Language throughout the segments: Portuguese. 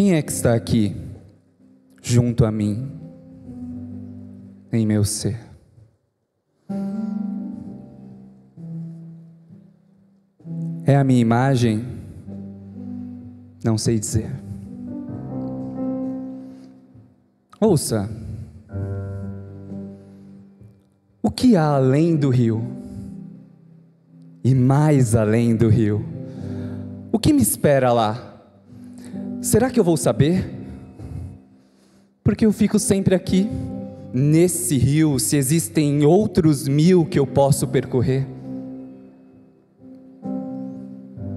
Quem é que está aqui, junto a mim, em meu ser? É a minha imagem? Não sei dizer. Ouça, o que há além do rio? E mais além do rio? O que me espera lá? Será que eu vou saber? Porque eu fico sempre aqui, nesse rio, se existem outros 1000 que eu posso percorrer.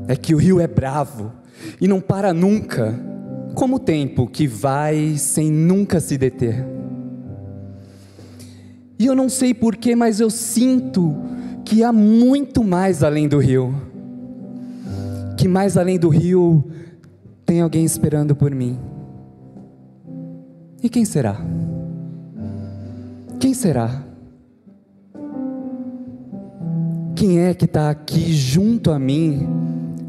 É que o rio é bravo e não para nunca, como o tempo que vai sem nunca se deter. E eu não sei porquê, mas eu sinto que há muito mais além do rio. Que mais além do rio tem alguém esperando por mim. E quem será? Quem será? Quem é que está aqui junto a mim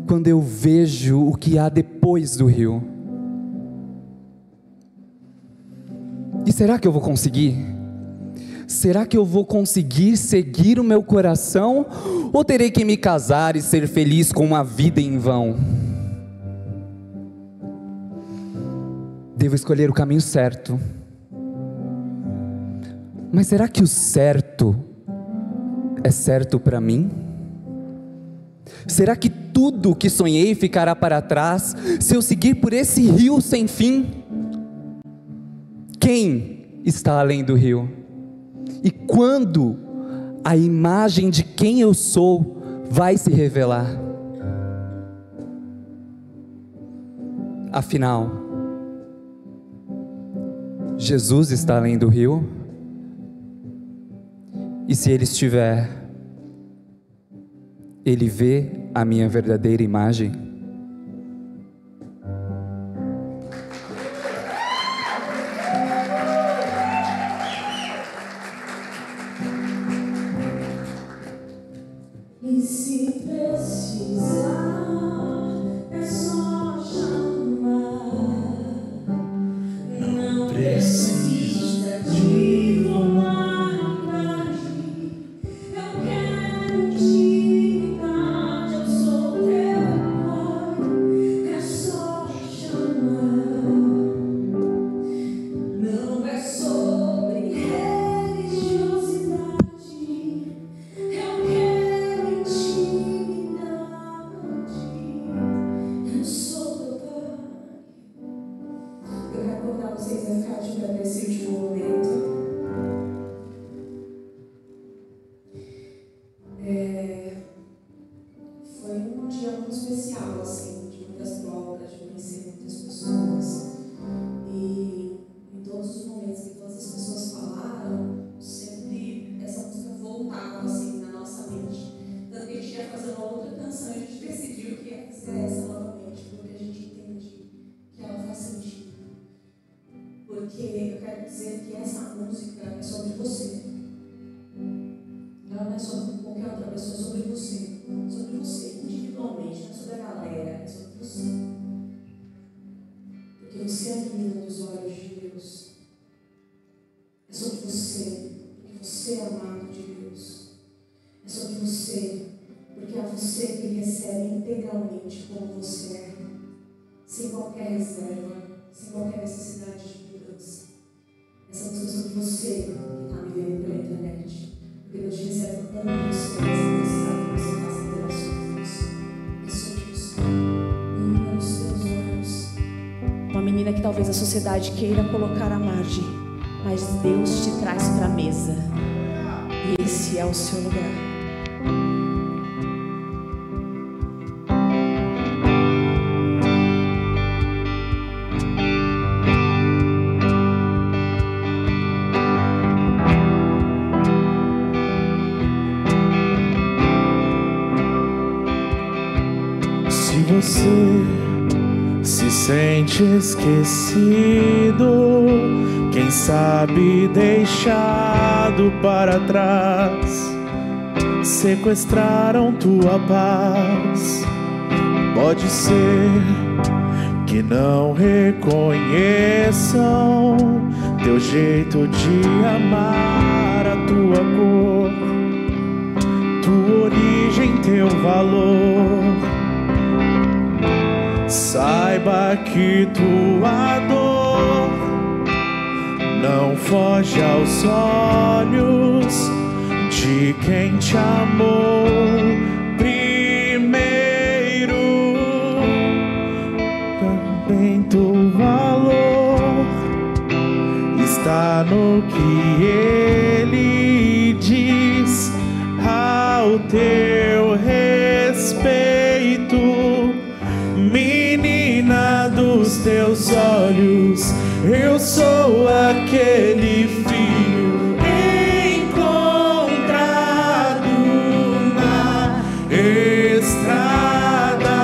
quando eu vejo o que há depois do rio? E será que eu vou conseguir? Será que eu vou conseguir seguir o meu coração? Ou terei que me casar e ser feliz com uma vida em vão? Devo escolher o caminho certo. Mas será que o certo é certo para mim? Será que tudo o que sonhei ficará para trás se eu seguir por esse rio sem fim? Quem está além do rio? E quando a imagem de quem eu sou vai se revelar? Afinal, Jesus está além do rio? E se Ele estiver, Ele vê a minha verdadeira imagem? E se precisar, é só chamar. Não precisa de formalidade. Eu quero intimidade. Eu sou teu pai. É só chamar. Não é sobre religiosidade. Eu quero intimidade. Eu sou teu pai. Eu quero convidar vocês a ficar de pé nesse último momento. Foi um dia muito especial, assim, de muitas trocas, de conhecer muitas pessoas. E em todos os momentos que todas as pessoas falaram, sempre essa música voltava, assim, na nossa mente. Tanto que a gente ia fazer uma outra canção e a gente decidiu que ia fazer essa novamente, porque a gente entende que ela faz sentido. Porque eu quero dizer que essa música é sobre você. Ela não é sobre qualquer outra pessoa, é sobre você. Sobre você individualmente, não é sobre a galera, é sobre você. Porque você é a menina dos olhos de Deus. É sobre você, porque você é amado de Deus. É sobre você, porque é você que Ele recebe integralmente como você é, sem qualquer reserva, sem qualquer necessidade de mudança. Essa música é sobre você que está me vendo pela internet. Porque Deus te recebe como você é, sem necessidade que você faça interações. É sobre você, menina dos teus olhos. Uma menina que talvez a sociedade queira colocar à margem, mas Deus te traz para a mesa. E esse é o seu lugar. Se você se sente esquecido, quem sabe deixado para trás, sequestraram tua paz. Pode ser que que não reconheçam teu jeito de amar, a tua cor, tua origem, teu valor. Saiba que tua dor não foge aos olhos de quem te amou primeiro. Também teu valor está no que ele diz ao teu respeito. Menina dos teus olhos, eu sou aquele filho encontrado na estrada,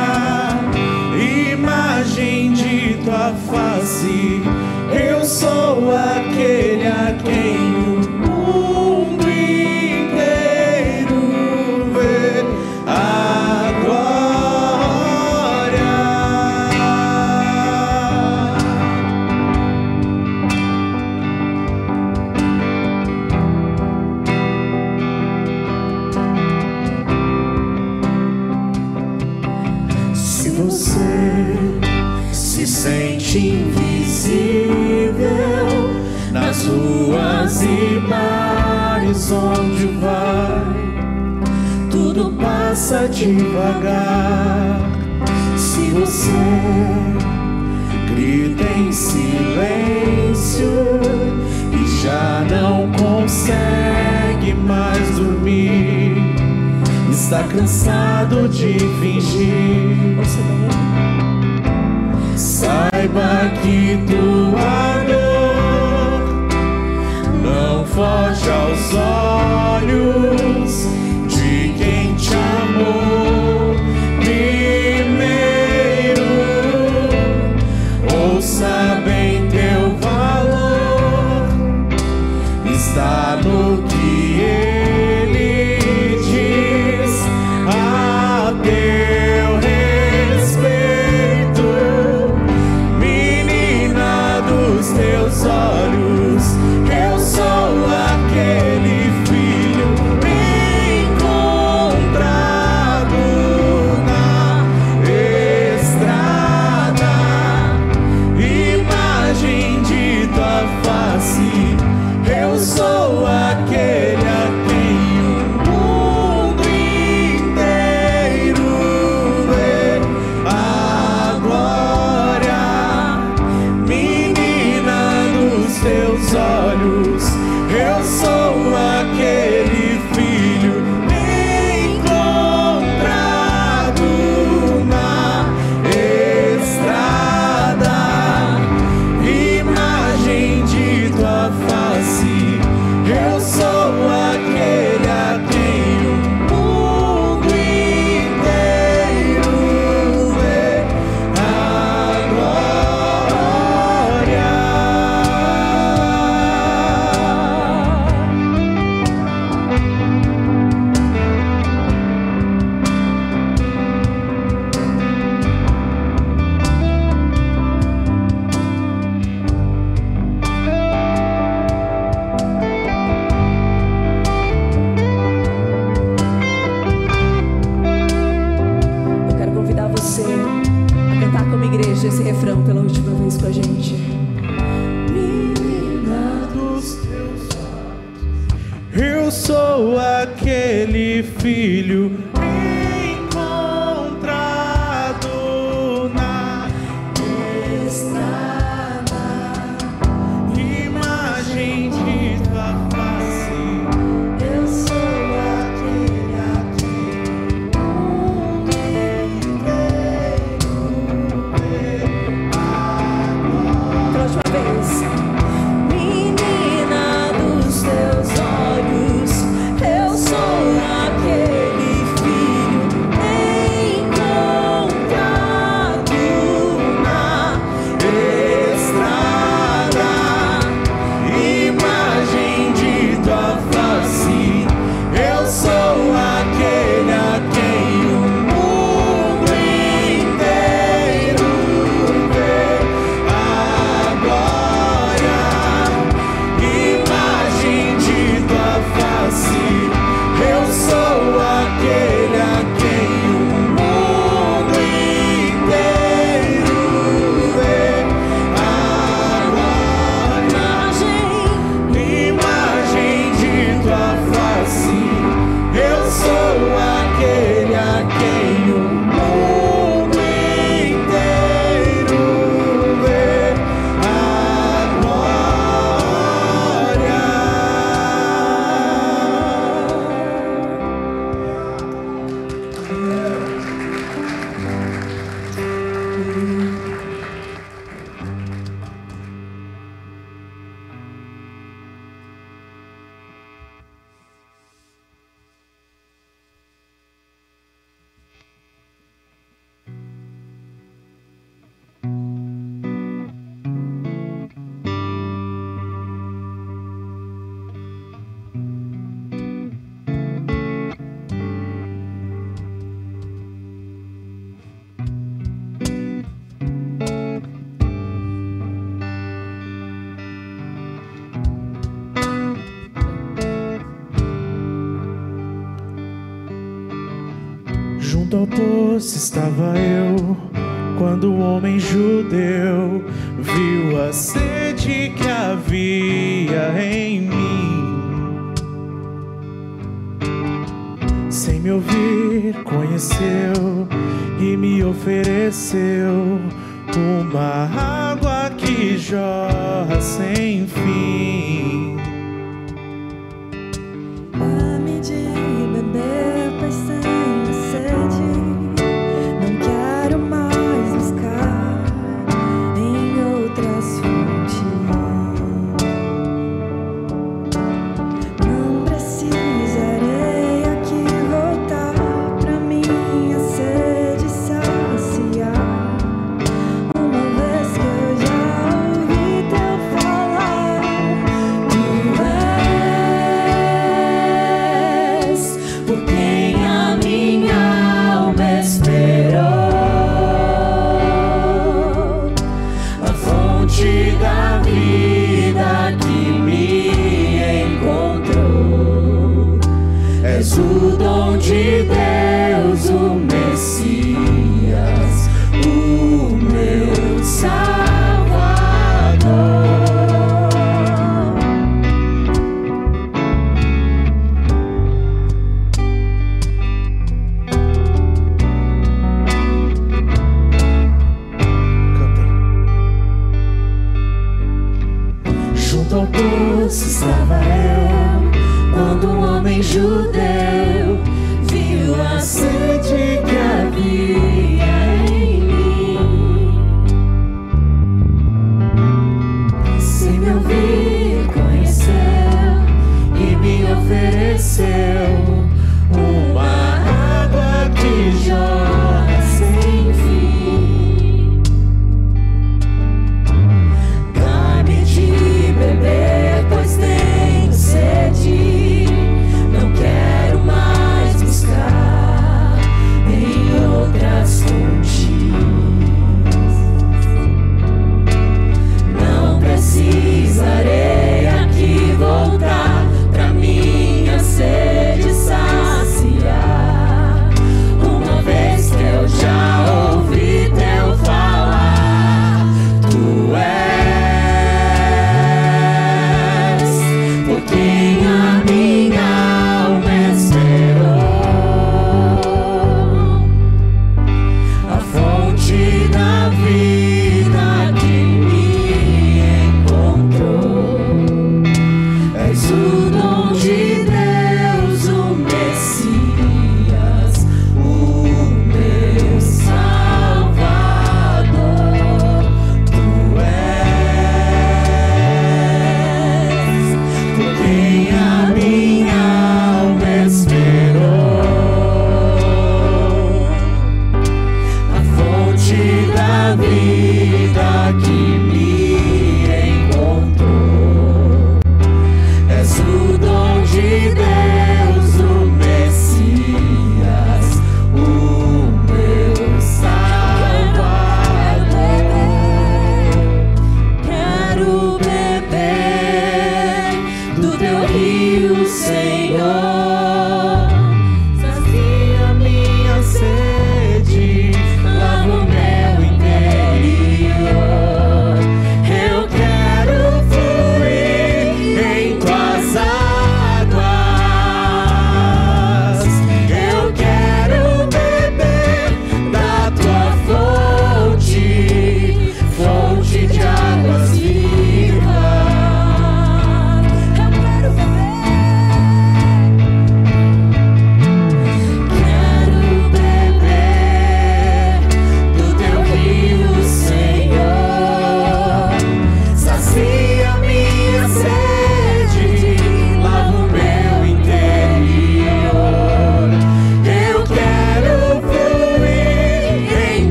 imagem de tua face. Eu sou aquele a quem o mundo inteiro vê a glória. Se você se sente invisível nas ruas e bares onde vai, tudo passa devagar. Se você grita em silêncio e já não consegue mais dormir, está cansado de fingir, saiba que tua dor não foge aos olhos de quem te amou primeiro. Ouça bem, teu valor está no que ele diz a teu respeito. Menina dos teus olhos, eu sou aquele filho encontrado na estrada, imagem de tua face. Eu sou aquele a quem o mundo inteiro vê a glória. Menina dos teus olhos, eu sou aquele filho encontrado na estrada, imagem de tua face. Eu sou aquele a quem o mundo inteiro vê a glória. Eu quero convidar você a cantar como igreja esse refrão pela última vez com a gente. Menina dos teus olhos, Eu sou aquele filho encontrado na estrada, imagem de tua face. eu sou aquele a quem o mundo inteiro vê a glória. Pela última vez. Menina dos teus olhos, eu sou aquele filho Junto ao poço estava eu, quando o homem judeu viu a sede que havia em mim. Sem me ouvir, conheceu e me ofereceu uma água que jorra sem fim. Dá-me de beber, pois tenho sede. Não quero mais buscar em outras fontes. Não precisarei aqui voltar pra minha sede saciar. Uma vez que eu já ouvi teu falar, tu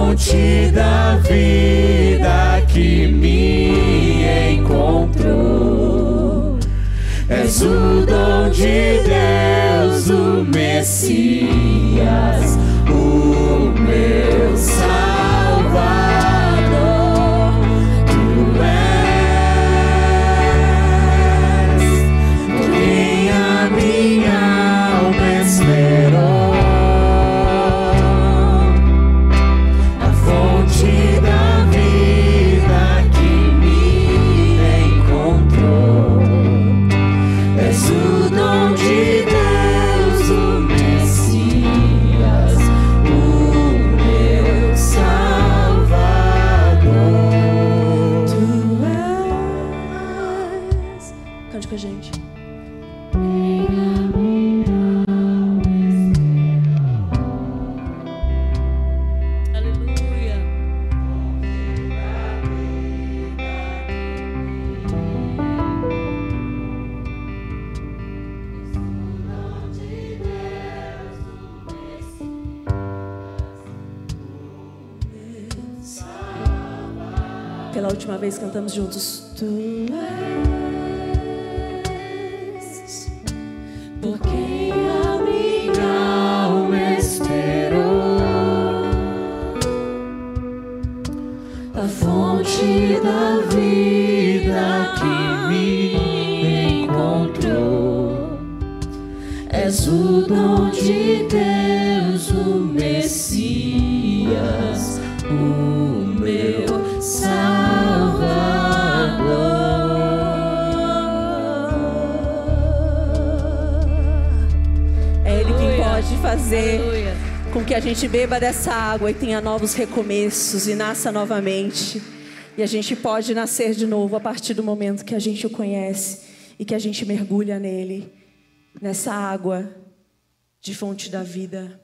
fonte da vida que me encontrou. És o dom de Deus, o Messias, o meu Salvador. Tu és quem a minha alma esperou. A fonte da vida que me encontrou. És o dom de Deus, o Messias, o meu Salvador. Tu és. Cante com a gente. Aleluia. Pela última vez cantamos juntos. Tu és por quem a minha Alma esperou. A fonte da vida que me encontrou. És o dom de Deus, o Messias, o meu Salvador. É Ele quem pode fazer com que a gente beba dessa água e tenha novos recomeços e nasça novamente. E a gente pode nascer de novo a partir do momento que a gente o conhece e que a gente mergulha nele, nessa água de fonte da vida.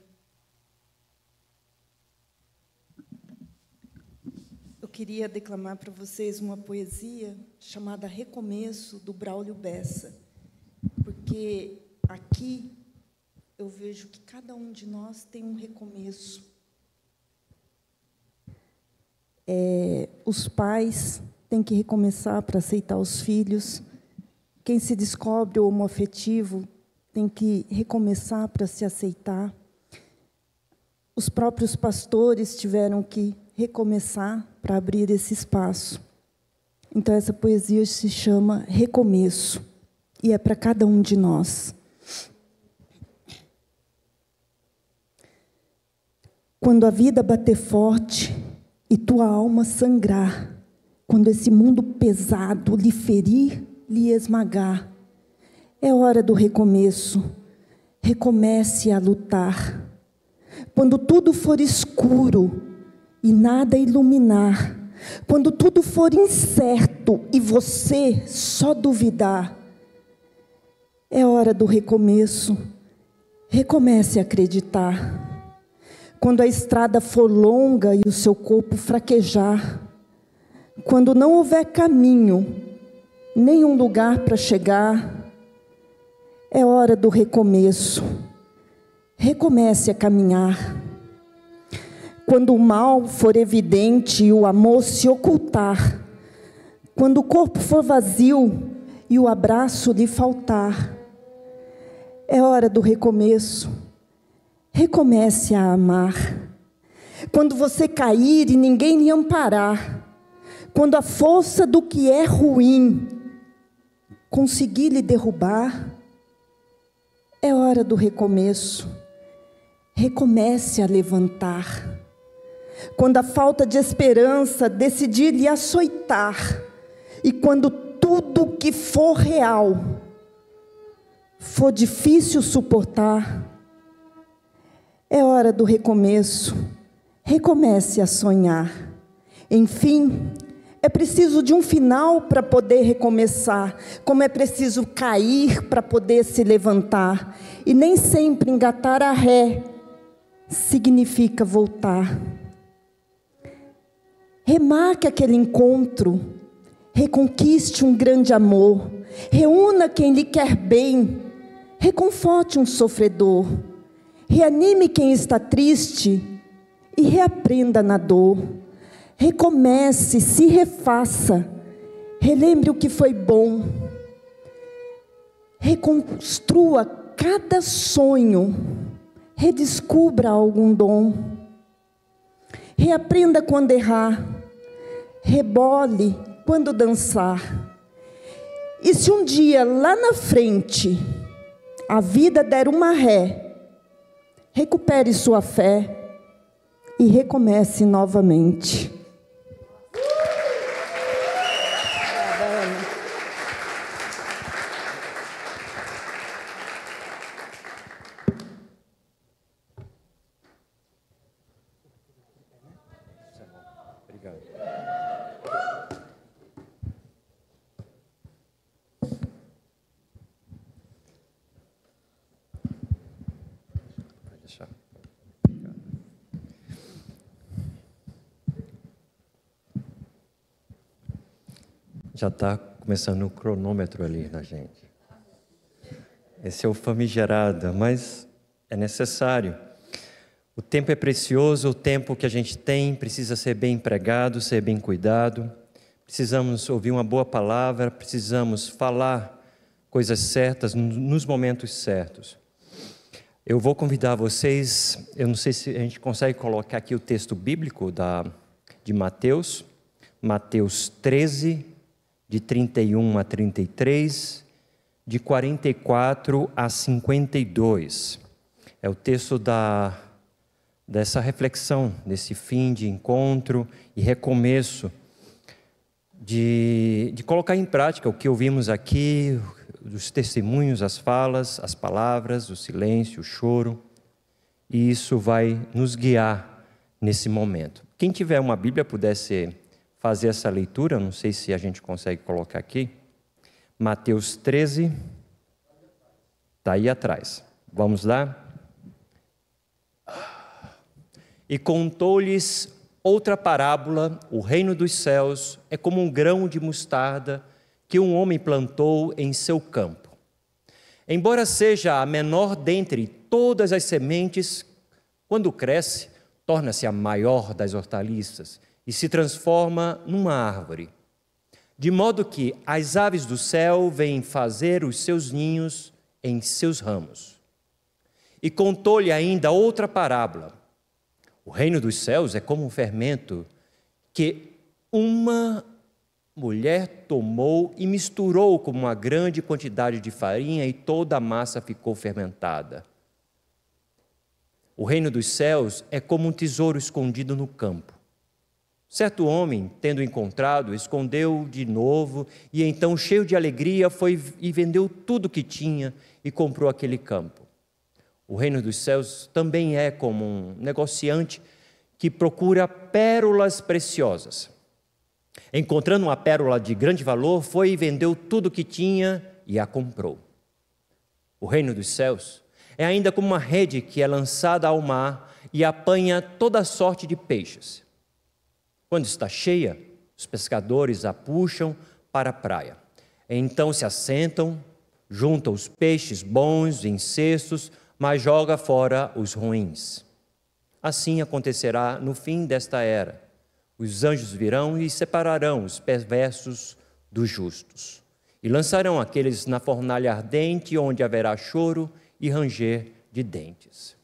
Eu queria declamar para vocês uma poesia chamada Recomeço, do Braulio Bessa, porque aqui eu vejo que cada um de nós tem um recomeço. Os pais têm que recomeçar para aceitar os filhos. Quem se descobre homoafetivo tem que recomeçar para se aceitar. Os próprios pastores tiveram que recomeçar para abrir esse espaço. Então, essa poesia se chama Recomeço, e é para cada um de nós. Quando a vida bater forte e tua alma sangrar, quando esse mundo pesado lhe ferir, lhe esmagar, é hora do recomeço. Recomece a lutar. Quando tudo for escuro e nada iluminar, quando tudo for incerto e você só duvidar, é hora do recomeço. Recomece a acreditar. Quando a estrada for longa e o seu corpo fraquejar, quando não houver caminho, nenhum lugar para chegar, é hora do recomeço. Recomece a caminhar. Quando o mal for evidente e o amor se ocultar, quando o corpo for vazio e o abraço lhe faltar, é hora do recomeço. Recomece a amar. Quando você cair e ninguém lhe amparar, quando a força do que é ruim conseguir lhe derrubar, é hora do recomeço. Recomece a levantar. Quando a falta de esperança decidir lhe açoitar, e quando tudo que for real for difícil suportar, é hora do recomeço. Recomece a sonhar. Enfim, é preciso de um final para poder recomeçar, como é preciso cair para poder se levantar. E nem sempre engatar a ré significa voltar. Remarque aquele encontro, reconquiste um grande amor, reúna quem lhe quer bem, reconforte um sofredor, reanime quem está triste e reaprenda na dor. Recomece, se refaça. Relembre o que foi bom. Reconstrua cada sonho. Redescubra algum dom. Reaprenda quando errar. Rebole quando dançar. E se um dia lá na frente a vida der uma ré, recupere sua fé e recomece novamente. Já está começando o cronômetro ali na gente. Esse é o famigerado, mas é necessário. O tempo é precioso, o tempo que a gente tem precisa ser bem empregado, ser bem cuidado. Precisamos ouvir uma boa palavra, precisamos falar coisas certas nos momentos certos. Eu vou convidar vocês, eu não sei se a gente consegue colocar aqui o texto bíblico de Mateus, Mateus 13, de 31 a 33, de 44 a 52. É o texto dessa reflexão, desse fim de encontro e recomeço, de colocar em prática o que ouvimos aqui, os testemunhos, as falas, as palavras, o silêncio, o choro, e isso vai nos guiar nesse momento. Quem tiver uma Bíblia pudesse fazer essa leitura, não sei se a gente consegue colocar aqui, Mateus 13, está aí atrás. Vamos lá? E contou-lhes outra parábola: o reino dos céus é como um grão de mostarda que um homem plantou em seu campo. Embora seja a menor dentre todas as sementes, quando cresce, torna-se a maior das hortaliças e se transforma numa árvore, de modo que as aves do céu vêm fazer os seus ninhos em seus ramos. E contou-lhe ainda outra parábola: o reino dos céus é como um fermento que uma mulher tomou e misturou com uma grande quantidade de farinha, e toda a massa ficou fermentada. O reino dos céus é como um tesouro escondido no campo. Certo homem, tendo encontrado, escondeu de novo, e então, cheio de alegria, foi e vendeu tudo o que tinha e comprou aquele campo. O reino dos céus também é como um negociante que procura pérolas preciosas. Encontrando uma pérola de grande valor, foi e vendeu tudo o que tinha e a comprou. O reino dos céus é ainda como uma rede que é lançada ao mar e apanha toda sorte de peixes. Quando está cheia, os pescadores a puxam para a praia. Então se assentam, juntam os peixes bons em cestos, mas joga fora os ruins. Assim acontecerá no fim desta era. Os anjos virão e separarão os perversos dos justos, e lançarão aqueles na fornalha ardente, onde haverá choro e ranger de dentes.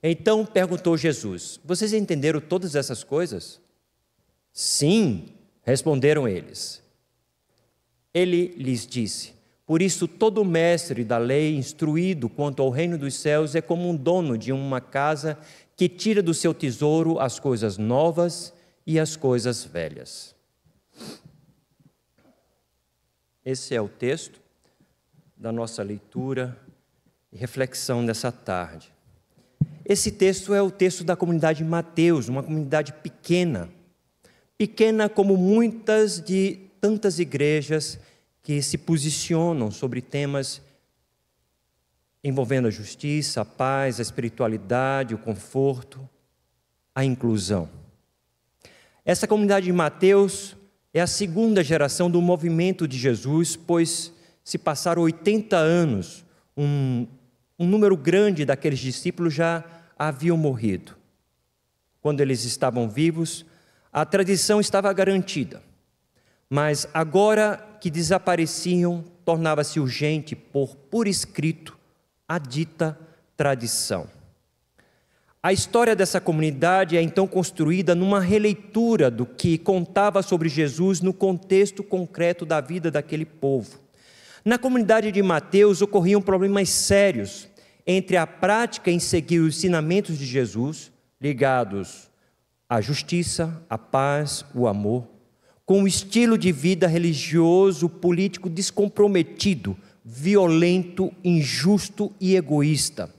Então perguntou Jesus: vocês entenderam todas essas coisas? Sim, responderam eles. Ele lhes disse: por isso todo mestre da lei, instruído quanto ao reino dos céus, é como um dono de uma casa que tira do seu tesouro as coisas novas e as coisas velhas. Esse é o texto da nossa leitura e reflexão dessa tarde. Esse texto é o texto da comunidade Mateus, uma comunidade pequena como muitas de tantas igrejas que se posicionam sobre temas envolvendo a justiça, a paz, a espiritualidade, o conforto, a inclusão. Essa comunidade de Mateus é a segunda geração do movimento de Jesus, pois se passaram 80 anos, um número grande daqueles discípulos já haviam morrido. quando eles estavam vivos, a tradição estava garantida. Mas agora que desapareciam, tornava-se urgente pôr por escrito a dita tradição. A história dessa comunidade é então construída numa releitura do que contava sobre Jesus no contexto concreto da vida daquele povo. Na comunidade de Mateus ocorriam problemas sérios entre a prática em seguir os ensinamentos de Jesus, ligados à justiça, à paz, o amor, com o estilo de vida religioso, político descomprometido, violento, injusto e egoísta.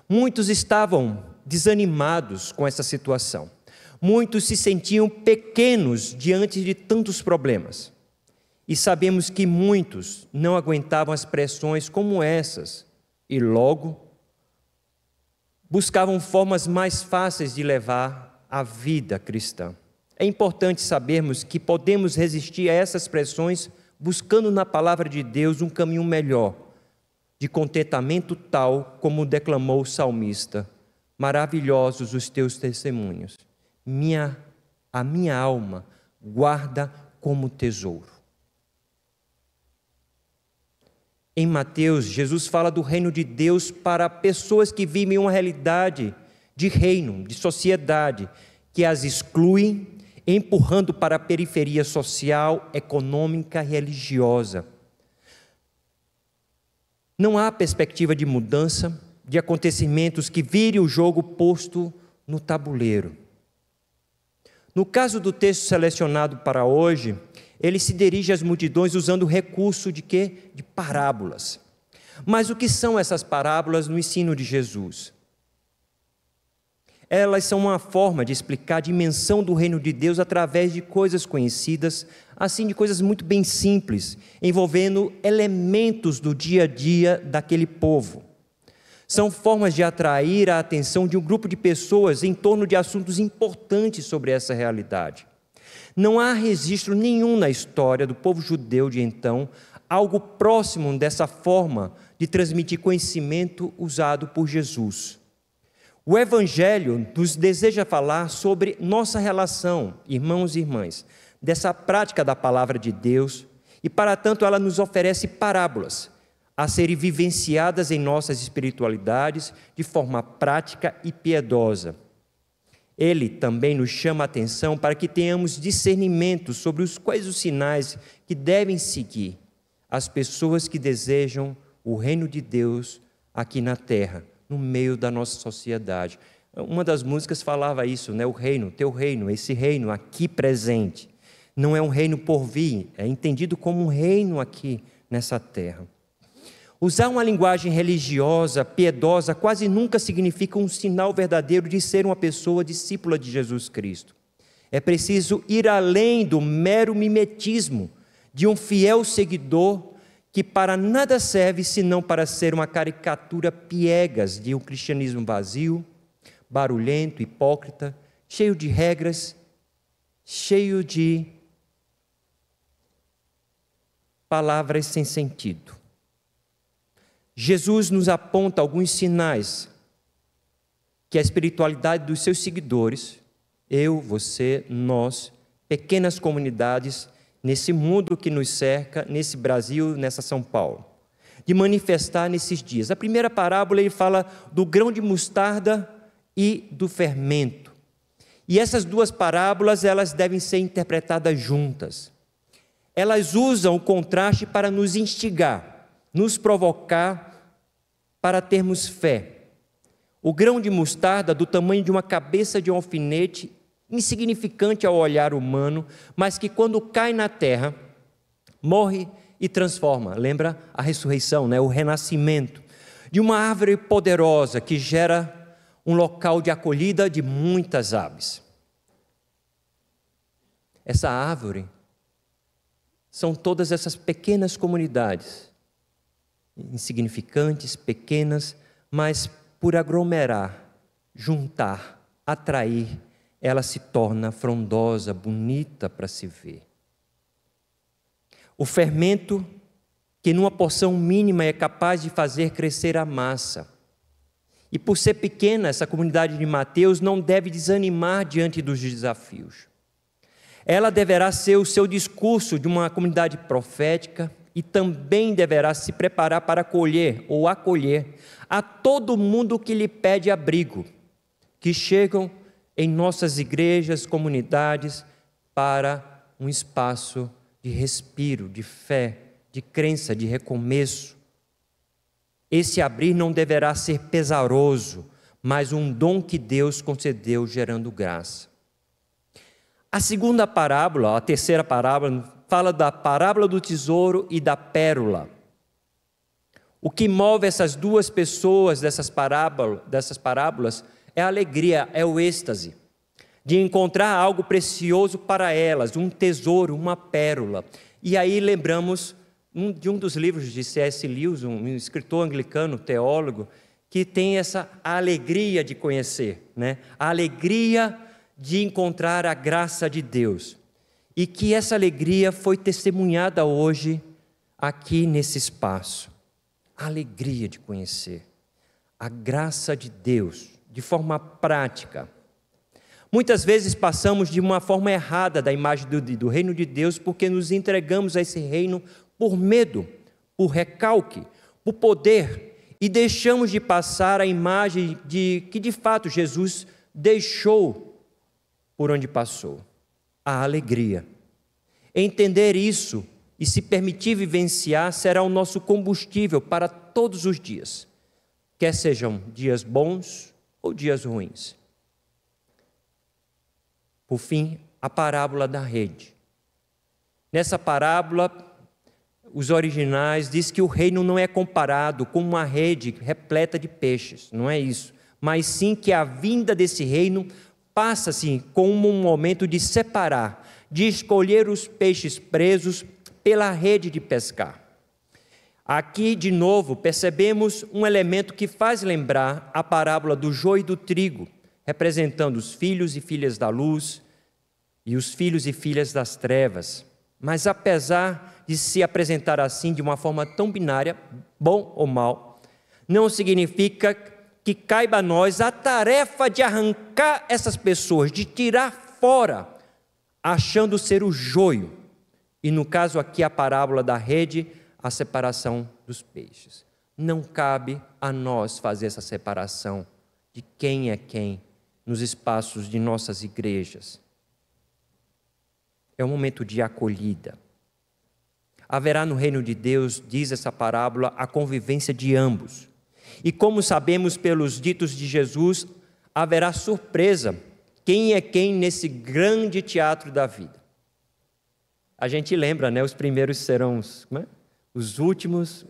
Muitos estavam desanimados com essa situação. Muitos se sentiam pequenos diante de tantos problemas. E sabemos que muitos não aguentavam as pressões como essas e logo buscavam formas mais fáceis de levar a vida cristã. É importante sabermos que podemos resistir a essas pressões buscando na palavra de Deus um caminho melhor, de contentamento tal como declamou o salmista: maravilhosos os teus testemunhos, a minha alma guarda como tesouro. Em Mateus, Jesus fala do reino de Deus para pessoas que vivem uma realidade de reino, de sociedade, que as exclui, empurrando para a periferia social, econômica e religiosa. Não há perspectiva de mudança, de acontecimentos que virem o jogo posto no tabuleiro. No caso do texto selecionado para hoje, ele se dirige às multidões usando o recurso de quê? De parábolas. Mas o que são essas parábolas no ensino de Jesus? Elas são uma forma de explicar a dimensão do reino de Deus através de coisas conhecidas, assim de coisas muito bem simples, envolvendo elementos do dia a dia daquele povo. São formas de atrair a atenção de um grupo de pessoas em torno de assuntos importantes sobre essa realidade. Não há registro nenhum na história do povo judeu de então, algo próximo dessa forma de transmitir conhecimento usado por Jesus. O Evangelho nos deseja falar sobre nossa relação, irmãos e irmãs, dessa prática da palavra de Deus, e para tanto ela nos oferece parábolas a serem vivenciadas em nossas espiritualidades de forma prática e piedosa. Ele também nos chama a atenção para que tenhamos discernimento sobre quais os sinais que devem seguir as pessoas que desejam o reino de Deus aqui na terra, no meio da nossa sociedade. Uma das músicas falava isso, né? O reino, teu reino, esse reino aqui presente. Não é um reino por vir, é entendido como um reino aqui nessa terra. Usar uma linguagem religiosa, piedosa, quase nunca significa um sinal verdadeiro de ser uma pessoa discípula de Jesus Cristo. É preciso ir além do mero mimetismo de um fiel seguidor que para nada serve senão para ser uma caricatura piegas de um cristianismo vazio, barulhento, hipócrita, cheio de regras, cheio de palavras sem sentido. Jesus nos aponta alguns sinais que a espiritualidade dos seus seguidores, eu, você, nós, pequenas comunidades, nesse mundo que nos cerca, nesse Brasil, nessa São Paulo, de manifestar nesses dias. A primeira parábola ele fala do grão de mostarda e do fermento. E essas duas parábolas, elas devem ser interpretadas juntas. Elas usam o contraste para nos instigar, nos provocar para termos fé. O grão de mostarda, do tamanho de uma cabeça de um alfinete, insignificante ao olhar humano, mas que quando cai na terra, morre e transforma. Lembra a ressurreição, né? O renascimento de uma árvore poderosa que gera um local de acolhida de muitas aves. Essa árvore são todas essas pequenas comunidades, insignificantes, pequenas, mas por aglomerar, juntar, atrair, ela se torna frondosa, bonita para se ver. O fermento, que numa porção mínima é capaz de fazer crescer a massa. E por ser pequena, essa comunidade de Mateus não deve desanimar diante dos desafios. Ela deverá ser o seu discurso de uma comunidade profética e também deverá se preparar para acolher ou acolher a todo mundo que lhe pede abrigo, que chegam em nossas igrejas, comunidades, para um espaço de respiro, de fé, de crença, de recomeço. Esse abrir não deverá ser pesaroso, mas um dom que Deus concedeu gerando graça. A segunda parábola, a terceira parábola, fala da parábola do tesouro e da pérola. O que move essas duas pessoas dessas parábolas é a alegria, é o êxtase de encontrar algo precioso para elas, um tesouro, uma pérola. E aí lembramos de um dos livros de C.S. Lewis, um escritor anglicano, teólogo, que tem essa alegria de conhecer, né? A alegria de encontrar a graça de Deus. E que essa alegria foi testemunhada hoje aqui nesse espaço. A alegria de conhecer a graça de Deus de forma prática. Muitas vezes passamos de uma forma errada da imagem do reino de Deus porque nos entregamos a esse reino por medo, por recalque, por poder e deixamos de passar a imagem de que de fato Jesus deixou por onde passou, a alegria. Entender isso e se permitir vivenciar será o nosso combustível para todos os dias, quer sejam dias bons ou dias ruins. Por fim, a parábola da rede. Nessa parábola, os originais dizem que o reino não é comparado com uma rede repleta de peixes, não é isso, mas sim que a vinda desse reino passa-se como um momento de separar, de escolher os peixes presos pela rede de pescar. Aqui, de novo, percebemos um elemento que faz lembrar a parábola do joio e do trigo, representando os filhos e filhas da luz e os filhos e filhas das trevas. Mas apesar de se apresentar assim de uma forma tão binária, bom ou mal, não significa que caiba a nós a tarefa de arrancar essas pessoas, de tirar fora, achando ser o joio. E no caso aqui a parábola da rede, a separação dos peixes. Não cabe a nós fazer essa separação de quem é quem nos espaços de nossas igrejas. É um momento de acolhida. Haverá no reino de Deus, diz essa parábola, a convivência de ambos. E como sabemos pelos ditos de Jesus, haverá surpresa. Quem é quem nesse grande teatro da vida? A gente lembra, né? Os primeiros serão os últimos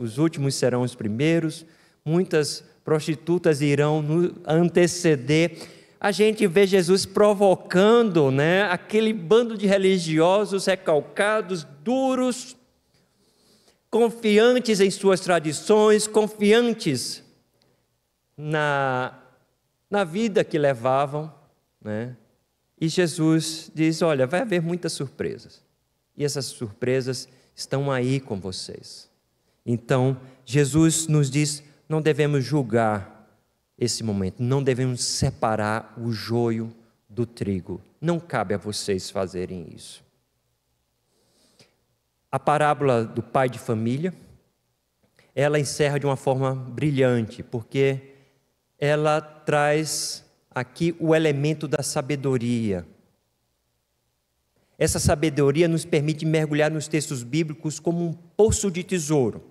serão os primeiros, muitas prostitutas irão anteceder. A gente vê Jesus provocando, né, aquele bando de religiosos recalcados, duros, confiantes em suas tradições, confiantes na vida que levavam, né? E Jesus diz, olha, vai haver muitas surpresas. E essas surpresas estão aí com vocês. Então, Jesus nos diz, não devemos julgar esse momento, não devemos separar o joio do trigo. Não cabe a vocês fazerem isso. A parábola do pai de família, ela encerra de uma forma brilhante, porque ela traz aqui o elemento da sabedoria. Essa sabedoria nos permite mergulhar nos textos bíblicos como um poço de tesouro.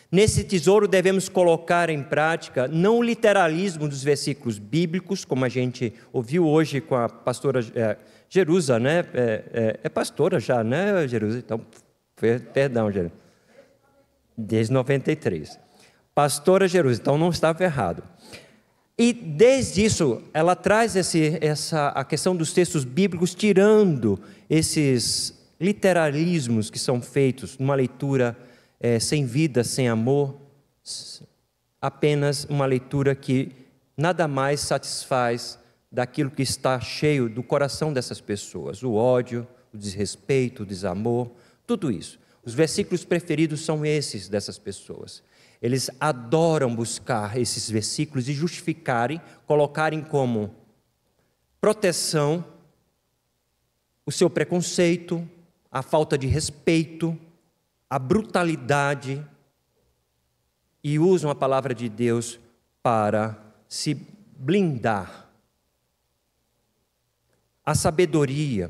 Nesse tesouro devemos colocar em prática não o literalismo dos versículos bíblicos, como a gente ouviu hoje com a pastora Jerusa, né? É pastora já, né, Jerusa? Então, perdão, Jerusa. Desde 93. Pastora Jerusa, então não estava errado. E desde isso, ela traz a questão dos textos bíblicos, tirando esses literalismos que são feitos numa leitura sem vida, sem amor, apenas uma leitura que nada mais satisfaz daquilo que está cheio do coração dessas pessoas, o ódio, o desrespeito, o desamor, tudo isso. Os versículos preferidos são esses dessas pessoas. Eles adoram buscar esses versículos e justificarem, colocarem como proteção o seu preconceito, a falta de respeito, a brutalidade, e usam a palavra de Deus para se blindar. A sabedoria.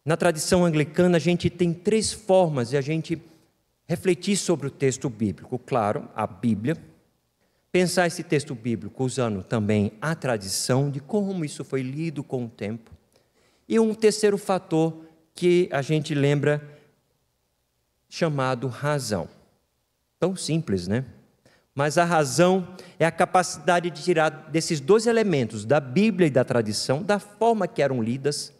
Na tradição anglicana, a gente tem 3 formas de a gente refletir sobre o texto bíblico. Claro, a Bíblia. Pensar esse texto bíblico usando também a tradição de como isso foi lido com o tempo. E um terceiro fator que a gente lembra, chamado razão. Tão simples, né? Mas a razão é a capacidade de tirar desses 2 elementos, da Bíblia e da tradição, da forma que eram lidas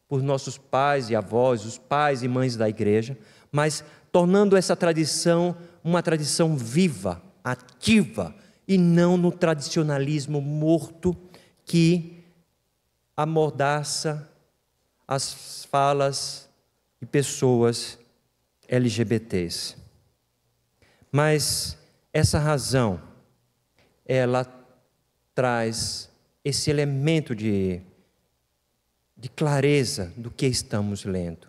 por nossos pais e avós, os pais e mães da igreja, mas tornando essa tradição uma tradição viva, ativa, e não no tradicionalismo morto que amordaça as falas de pessoas LGBTs. Mas essa razão, ela traz esse elemento de clareza do que estamos lendo.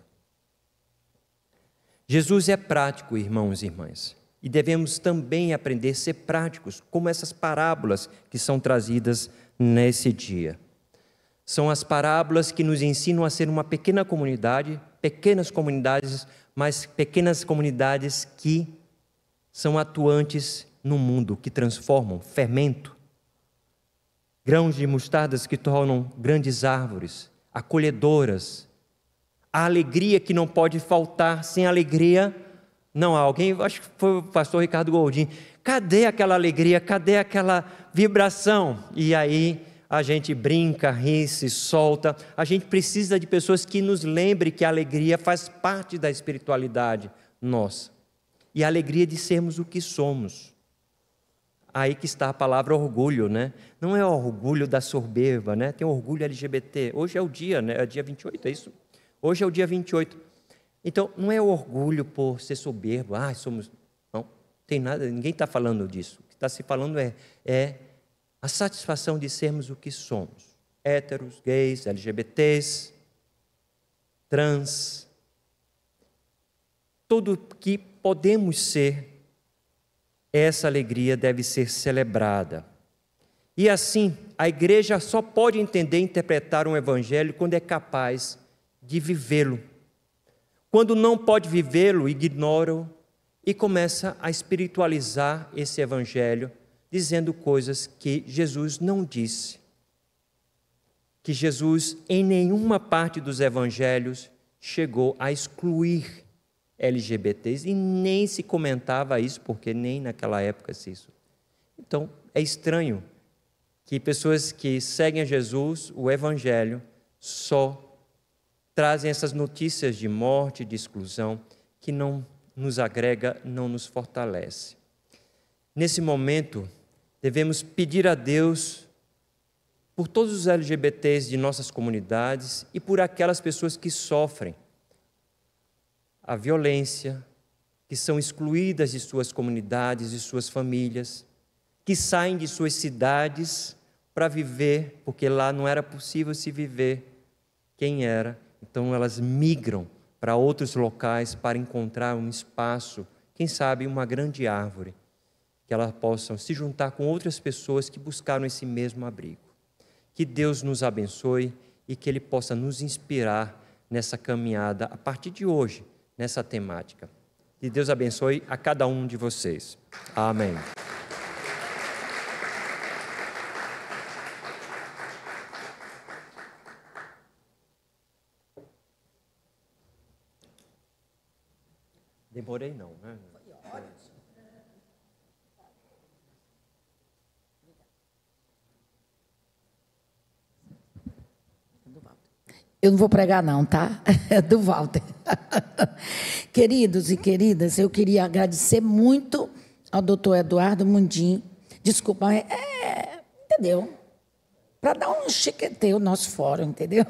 Jesus é prático, irmãos e irmãs, e devemos também aprender a ser práticos, como essas parábolas que são trazidas nesse dia. São as parábolas que nos ensinam a ser uma pequena comunidade, pequenas comunidades, mas pequenas comunidades que são atuantes no mundo, que transformam fermento, grãos de mostardas que tornam grandes árvores, acolhedoras, a alegria que não pode faltar. Sem alegria, não há alguém, acho que foi o pastor Ricardo Goldin, cadê aquela alegria, cadê aquela vibração? E aí a gente brinca, ri, se solta. A gente precisa de pessoas que nos lembrem que a alegria faz parte da espiritualidade nossa. E a alegria de sermos o que somos. Aí que está a palavra orgulho, né? Não é orgulho da soberba, né? Tem orgulho LGBT. Hoje é o dia, né? É dia 28, é isso? Hoje é o dia 28. Então, não é orgulho por ser soberbo. Somos... Não, tem nada, ninguém está falando disso. O que está se falando é a satisfação de sermos o que somos. Héteros, gays, LGBTs, trans. Tudo que podemos ser, essa alegria deve ser celebrada. E assim, a igreja só pode entender e interpretar um evangelho quando é capaz de vivê-lo. Quando não pode vivê-lo, ignora-o e começa a espiritualizar esse evangelho, dizendo coisas que Jesus não disse. Que Jesus, em nenhuma parte dos evangelhos, chegou a excluir LGBTs, e nem se comentava isso, porque nem naquela época se isso. Então, é estranho que pessoas que seguem a Jesus, o Evangelho, só trazem essas notícias de morte, de exclusão, que não nos agrega, não nos fortalece. Nesse momento, devemos pedir a Deus por todos os LGBTs de nossas comunidades e por aquelas pessoas que sofrem a violência, que são excluídas de suas comunidades, de suas famílias, que saem de suas cidades para viver, porque lá não era possível se viver quem era. Então elas migram para outros locais para encontrar um espaço, quem sabe uma grande árvore, que elas possam se juntar com outras pessoas que buscaram esse mesmo abrigo. Que Deus nos abençoe e que Ele possa nos inspirar nessa caminhada a partir de hoje, nessa temática. Que Deus abençoe a cada um de vocês. Amém. Demorei não, né? Eu não vou pregar não, tá? É do Walter. Queridos e queridas, eu queria agradecer muito ao doutor Eduardo Mundim. Desculpa, entendeu? para dar um chiqueteio ao nosso fórum, entendeu?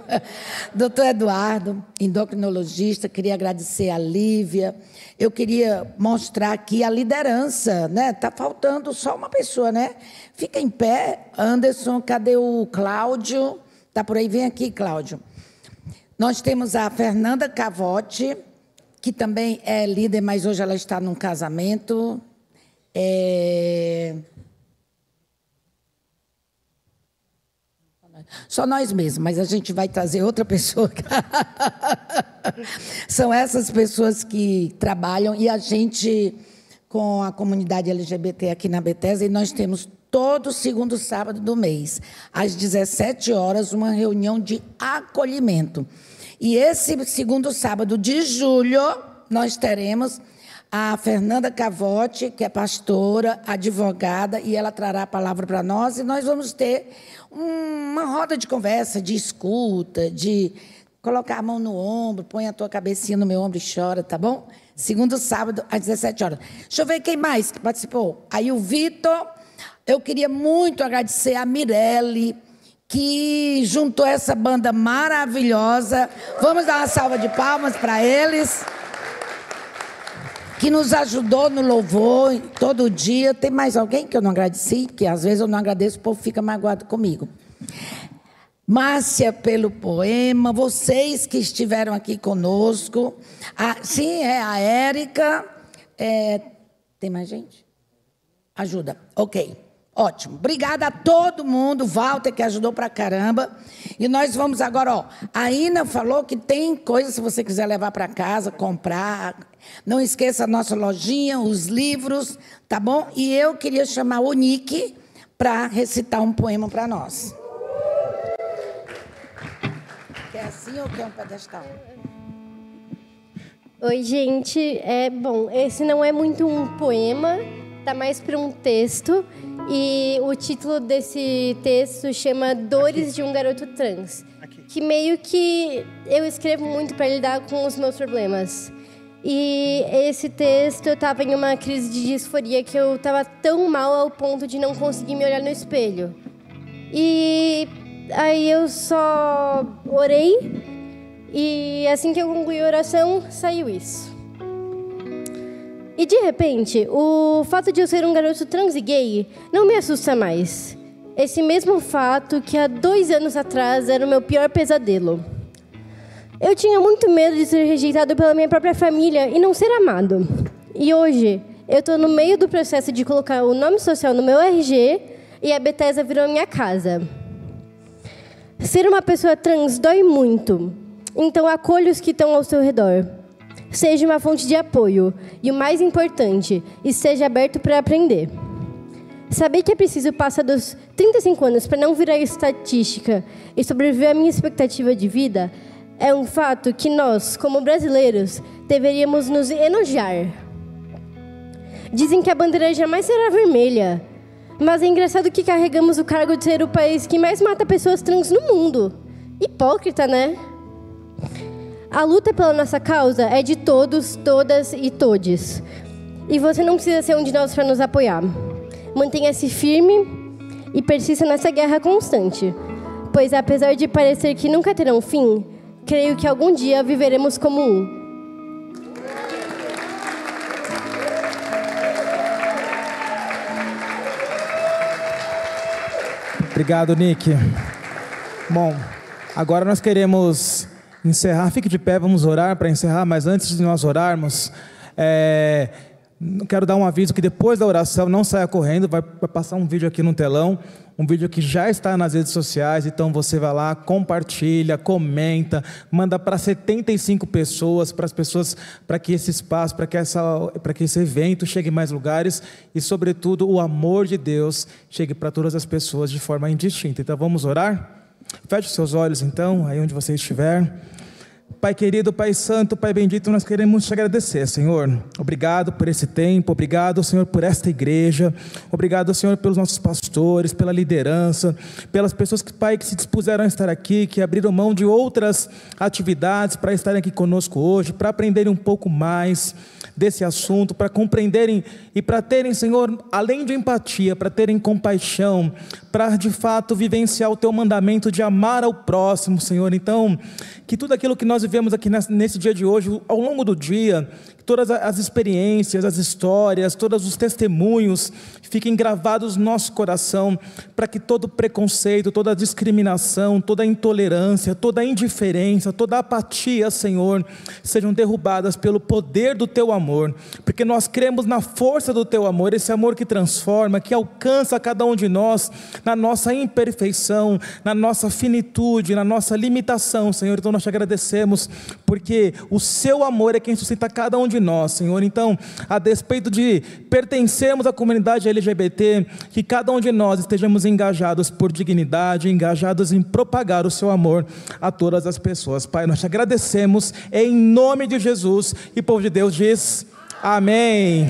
Doutor Eduardo, endocrinologista, queria agradecer a Lívia. Eu queria mostrar aqui a liderança, né? Está faltando só uma pessoa, né? Fica em pé. Anderson, cadê o Cláudio? Está por aí? Vem aqui, Cláudio. Nós temos a Fernanda Cavotti, que também é líder, mas hoje ela está num casamento. Só nós mesmos, mas a gente vai trazer outra pessoa. São essas pessoas que trabalham, e a gente, com a comunidade LGBT aqui na Bethesda, e nós temos todo segundo sábado do mês, às 17 horas, uma reunião de acolhimento. E esse segundo sábado de julho, nós teremos a Fernanda Cavotti, que é pastora, advogada, e ela trará a palavra para nós, e nós vamos ter uma roda de conversa, de escuta, de colocar a mão no ombro, põe a tua cabecinha no meu ombro e chora, tá bom? Segundo sábado, às 17 horas. Deixa eu ver quem mais participou. Aí o Vitor, eu queria muito agradecer a Mirelle, que juntou essa banda maravilhosa. Vamos dar uma salva de palmas para eles. Que nos ajudou no louvor todo dia. Tem mais alguém que eu não agradeci? Porque às vezes eu não agradeço, o povo fica magoado comigo. Márcia, pelo poema. Vocês que estiveram aqui conosco. Sim, a Érica. Tem mais gente? Ajuda. Ok. Ótimo. Obrigada a todo mundo. Walter, que ajudou pra caramba. E nós vamos agora, ó. A Ina falou que tem coisa, se você quiser levar para casa, comprar. Não esqueça a nossa lojinha, os livros, tá bom? E eu queria chamar o Nick para recitar um poema para nós. Quer assim ou quer um pedestal? Oi, gente. Bom, esse não é muito um poema, tá mais para um texto. E o título desse texto chama Dores de um Garoto Trans. Que meio que eu escrevo muito para lidar com os meus problemas. E esse texto, eu estava em uma crise de disforia que eu estava tão mal ao ponto de não conseguir me olhar no espelho. E aí eu só orei e assim que eu concluí a oração, saiu isso. E de repente, o fato de eu ser um garoto trans e gay não me assusta mais. Esse mesmo fato que há 2 anos atrás era o meu pior pesadelo. Eu tinha muito medo de ser rejeitado pela minha própria família e não ser amado. E hoje, eu estou no meio do processo de colocar o nome social no meu RG e a Bethesda virou minha casa. Ser uma pessoa trans dói muito, então acolha os que estão ao seu redor. Seja uma fonte de apoio e, o mais importante, esteja aberto para aprender. Saber que é preciso passar dos 35 anos para não virar estatística e sobreviver à minha expectativa de vida é um fato que nós, como brasileiros, deveríamos nos enojar. Dizem que a bandeira jamais será vermelha, mas é engraçado que carregamos o cargo de ser o país que mais mata pessoas trans no mundo. Hipócrita, né? A luta pela nossa causa é de todos, todas e todes. E você não precisa ser um de nós para nos apoiar. Mantenha-se firme e persista nessa guerra constante, pois apesar de parecer que nunca terão fim, creio que algum dia viveremos como um. Obrigado, Nick. Bom, agora nós queremos encerrar. Fique de pé, vamos orar para encerrar, mas antes de nós orarmos, quero dar um aviso que depois da oração, não saia correndo, vai passar um vídeo aqui no telão, um vídeo que já está nas redes sociais, então você vai lá, compartilha, comenta, manda para 75 pessoas, para que esse espaço, para que esse evento chegue em mais lugares e, sobretudo, o amor de Deus chegue para todas as pessoas de forma indistinta. Então, vamos orar? Feche os seus olhos, então, aí onde você estiver. Pai querido, Pai santo, Pai bendito, nós queremos te agradecer, Senhor. Obrigado por esse tempo, obrigado, Senhor, por esta igreja, obrigado, Senhor, pelos nossos pastores, pela liderança, pelas pessoas que, Pai, que se dispuseram a estar aqui, que abriram mão de outras atividades para estarem aqui conosco hoje, para aprenderem um pouco mais desse assunto, para compreenderem e para terem, Senhor, além de empatia, para terem compaixão, para de fato vivenciar o teu mandamento de amar ao próximo, Senhor. Então, que tudo aquilo que nós vivemos aqui nesse dia de hoje, ao longo do dia, todas as experiências, as histórias, todos os testemunhos fiquem gravados no nosso coração, para que todo preconceito, toda discriminação, toda intolerância, toda indiferença, toda apatia, Senhor, sejam derrubadas pelo poder do teu amor, porque nós cremos na força do teu amor, esse amor que transforma, que alcança cada um de nós na nossa imperfeição, na nossa finitude, na nossa limitação, Senhor. Então nós te agradecemos, porque o seu amor é quem sustenta cada um de nós, Senhor. Então, a despeito de pertencermos à comunidade LGBT, que cada um de nós estejamos engajados por dignidade, engajados em propagar o seu amor a todas as pessoas. Pai, nós te agradecemos em nome de Jesus, e o povo de Deus diz amém.